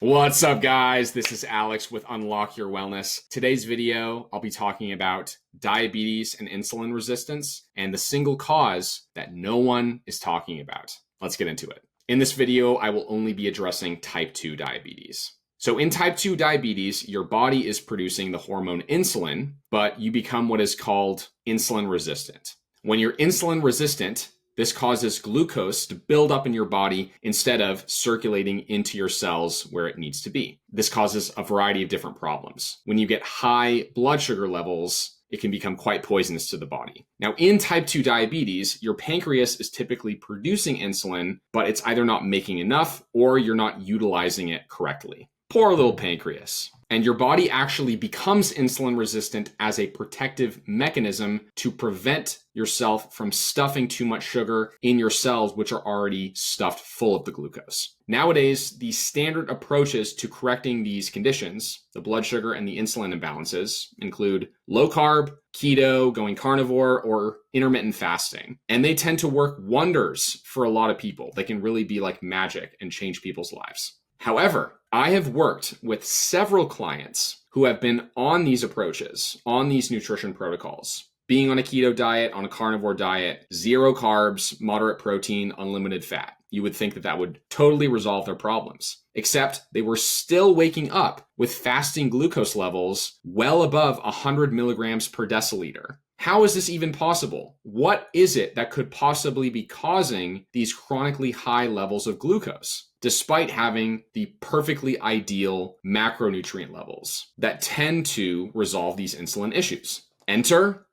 What's up, guys? This is Alex with Unlock Your Wellness. Today's video, I'll be talking about diabetes and insulin resistance and the single cause that no one is talking about. Let's get into it. In this video, I will only be addressing type 2 diabetes. So in type 2 diabetes, your body is producing the hormone insulin, but you become what is called insulin resistant. When you're insulin resistant, this causes glucose to build up in your body instead of circulating into your cells where it needs to be. This causes a variety of different problems. When you get high blood sugar levels, it can become quite poisonous to the body. Now, in type 2 diabetes, your pancreas is typically producing insulin, but it's either not making enough or you're not utilizing it correctly. Poor little pancreas. And your body actually becomes insulin resistant as a protective mechanism to prevent yourself from stuffing too much sugar in your cells, which are already stuffed full of the glucose. Nowadays, the standard approaches to correcting these conditions, the blood sugar and the insulin imbalances, include low carb, keto, going carnivore, or intermittent fasting. And they tend to work wonders for a lot of people. They can really be like magic and change people's lives. However, I have worked with several clients who have been on these approaches, on these nutrition protocols, being on a keto diet, on a carnivore diet, zero carbs, moderate protein, unlimited fat. You would think that that would totally resolve their problems, except they were still waking up with fasting glucose levels well above 100 milligrams per deciliter. How is this even possible? What is it that could possibly be causing these chronically high levels of glucose, despite having the perfectly ideal macronutrient levels that tend to resolve these insulin issues? Enter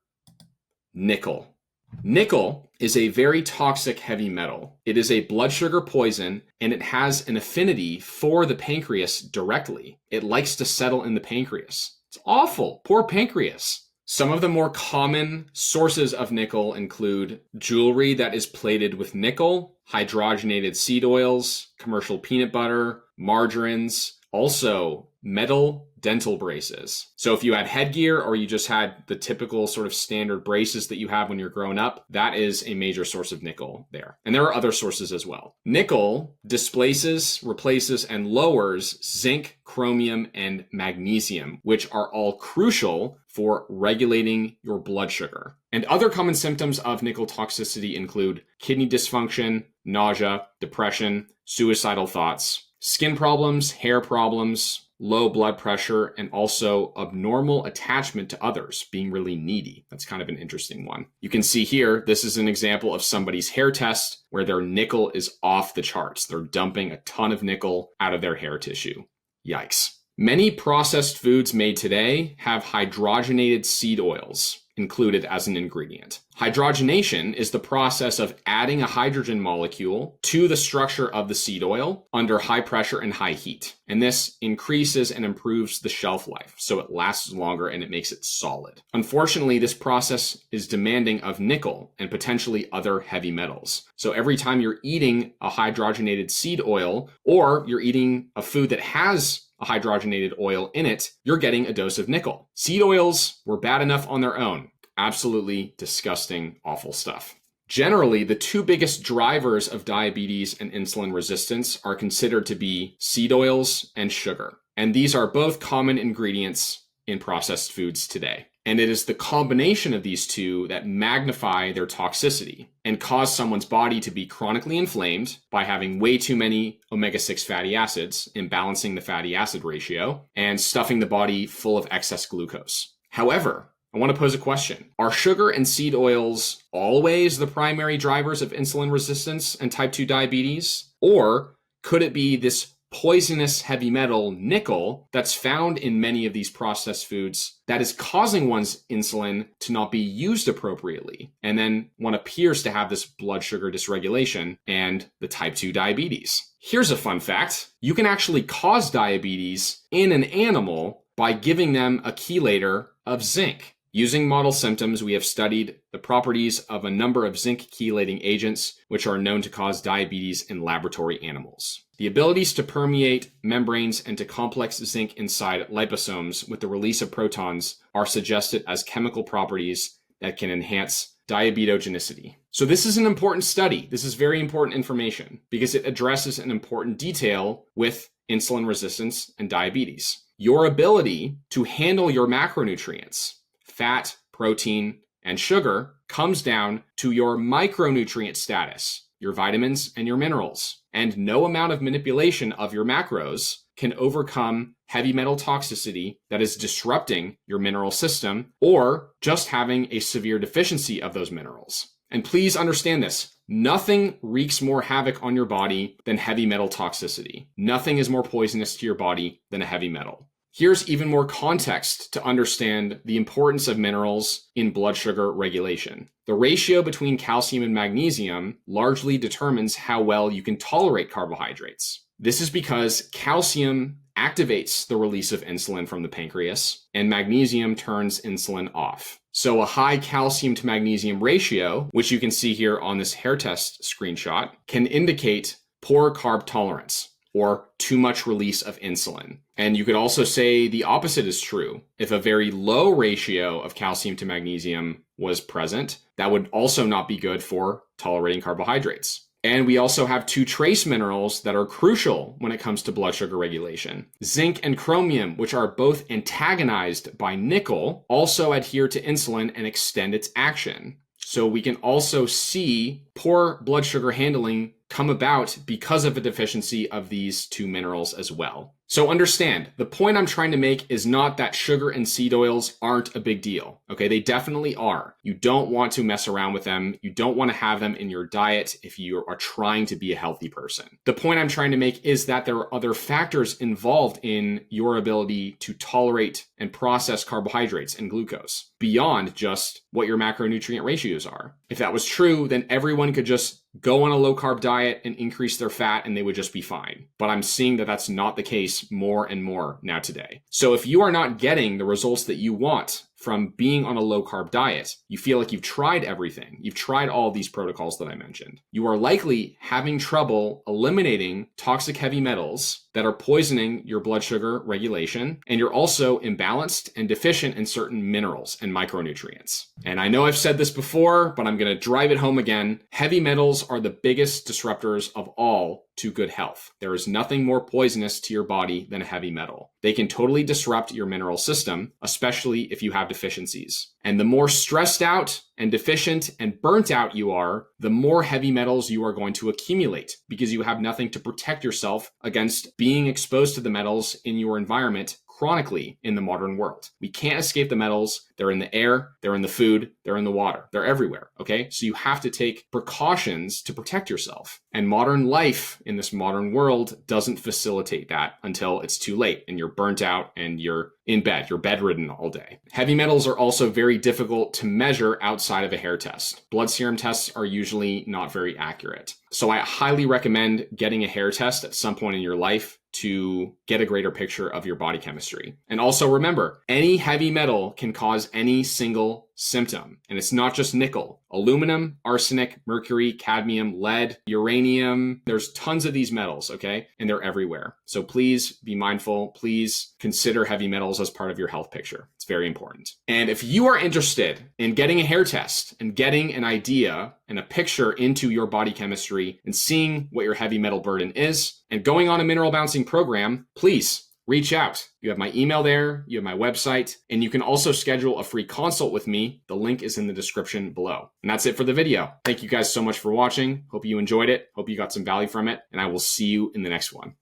nickel. Nickel is a very toxic heavy metal. It is a blood sugar poison, and it has an affinity for the pancreas directly. It likes to settle in the pancreas. It's awful. Poor pancreas. Some of the more common sources of nickel include jewelry that is plated with nickel, hydrogenated seed oils, commercial peanut butter, margarines, also metal dental braces. So if you had headgear or you just had the typical sort of standard braces that you have when you're growing up, that is a major source of nickel there. And there are other sources as well. Nickel displaces, replaces, and lowers zinc, chromium, and magnesium, which are all crucial for regulating your blood sugar. And other common symptoms of nickel toxicity include kidney dysfunction, nausea, depression, suicidal thoughts, skin problems, hair problems, low blood pressure, and also abnormal attachment to others, being really needy. That's kind of an interesting one. You can see here, this is an example of somebody's hair test where their nickel is off the charts. They're dumping a ton of nickel out of their hair tissue. Yikes. Many processed foods made today have hydrogenated seed oils included as an ingredient. Hydrogenation is the process of adding a hydrogen molecule to the structure of the seed oil under high pressure and high heat. And this increases and improves the shelf life, so it lasts longer and it makes it solid. Unfortunately, this process is demanding of nickel and potentially other heavy metals. So every time you're eating a hydrogenated seed oil, or you're eating a food that has a hydrogenated oil in it, you're getting a dose of nickel. Seed oils were bad enough on their own. Absolutely disgusting, awful stuff. Generally, the two biggest drivers of diabetes and insulin resistance are considered to be seed oils and sugar. And these are both common ingredients in processed foods today. And it is the combination of these two that magnify their toxicity and cause someone's body to be chronically inflamed by having way too many omega-6 fatty acids, imbalancing the fatty acid ratio, and stuffing the body full of excess glucose. However, I want to pose a question. Are sugar and seed oils always the primary drivers of insulin resistance and type 2 diabetes? Or could it be this poisonous heavy metal nickel that's found in many of these processed foods that is causing one's insulin to not be used appropriately? And then one appears to have this blood sugar dysregulation and the type 2 diabetes. Here's a fun fact. You can actually cause diabetes in an animal by giving them a chelator of zinc. Using model symptoms, we have studied the properties of a number of zinc chelating agents, which are known to cause diabetes in laboratory animals. The abilities to permeate membranes and to complex zinc inside liposomes with the release of protons are suggested as chemical properties that can enhance diabetogenicity. So this is an important study. This is very important information because it addresses an important detail with insulin resistance and diabetes. Your ability to handle your macronutrients, fat, protein, and sugar, comes down to your micronutrient status, your vitamins and your minerals. And no amount of manipulation of your macros can overcome heavy metal toxicity that is disrupting your mineral system or just having a severe deficiency of those minerals. And please understand this. Nothing wreaks more havoc on your body than heavy metal toxicity. Nothing is more poisonous to your body than a heavy metal. Here's even more context to understand the importance of minerals in blood sugar regulation. The ratio between calcium and magnesium largely determines how well you can tolerate carbohydrates. This is because calcium activates the release of insulin from the pancreas, and magnesium turns insulin off. So a high calcium to magnesium ratio, which you can see here on this hair test screenshot, can indicate poor carb tolerance or too much release of insulin. And you could also say the opposite is true. If a very low ratio of calcium to magnesium was present, that would also not be good for tolerating carbohydrates. And we also have two trace minerals that are crucial when it comes to blood sugar regulation. Zinc and chromium, which are both antagonized by nickel, also adhere to insulin and extend its action. So we can also see poor blood sugar handling come about because of a deficiency of these two minerals as well. So understand, the point I'm trying to make is not that sugar and seed oils aren't a big deal. Okay, they definitely are. You don't want to mess around with them. You don't want to have them in your diet if you are trying to be a healthy person. The point I'm trying to make is that there are other factors involved in your ability to tolerate and process carbohydrates and glucose beyond just what your macronutrient ratios are. If that was true, then everyone could just go on a low carb diet and increase their fat and they would just be fine. But I'm seeing that that's not the case more and more now today. So if you are not getting the results that you want from being on a low carb diet, you feel like you've tried everything. You've tried all these protocols that I mentioned. You are likely having trouble eliminating toxic heavy metals that are poisoning your blood sugar regulation. And you're also imbalanced and deficient in certain minerals and micronutrients. And I know I've said this before, but I'm going to drive it home again. Heavy metals are the biggest disruptors of all to good health. There is nothing more poisonous to your body than a heavy metal. They can totally disrupt your mineral system, especially if you have deficiencies. And the more stressed out and deficient and burnt out you are, the more heavy metals you are going to accumulate because you have nothing to protect yourself against being exposed to the metals in your environment chronically in the modern world. We can't escape the metals. They're in the air, they're in the food, they're in the water, they're everywhere, okay? So you have to take precautions to protect yourself. And modern life in this modern world doesn't facilitate that until it's too late and you're burnt out and you're in bed, you're bedridden all day. Heavy metals are also very difficult to measure outside of a hair test. Blood serum tests are usually not very accurate. So I highly recommend getting a hair test at some point in your life to get a greater picture of your body chemistry. And also remember, any heavy metal can cause any single symptom. And it's not just nickel. Aluminum, arsenic, mercury, cadmium, lead, uranium. There's tons of these metals, okay? And they're everywhere. So please be mindful. Please consider heavy metals as part of your health picture. It's very important. And if you are interested in getting a hair test and getting an idea and a picture into your body chemistry and seeing what your heavy metal burden is and going on a mineral balancing program, please reach out. You have my email there, you have my website, and you can also schedule a free consult with me. The link is in the description below. And that's it for the video. Thank you guys so much for watching. Hope you enjoyed it. Hope you got some value from it, and I will see you in the next one.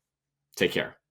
Take care.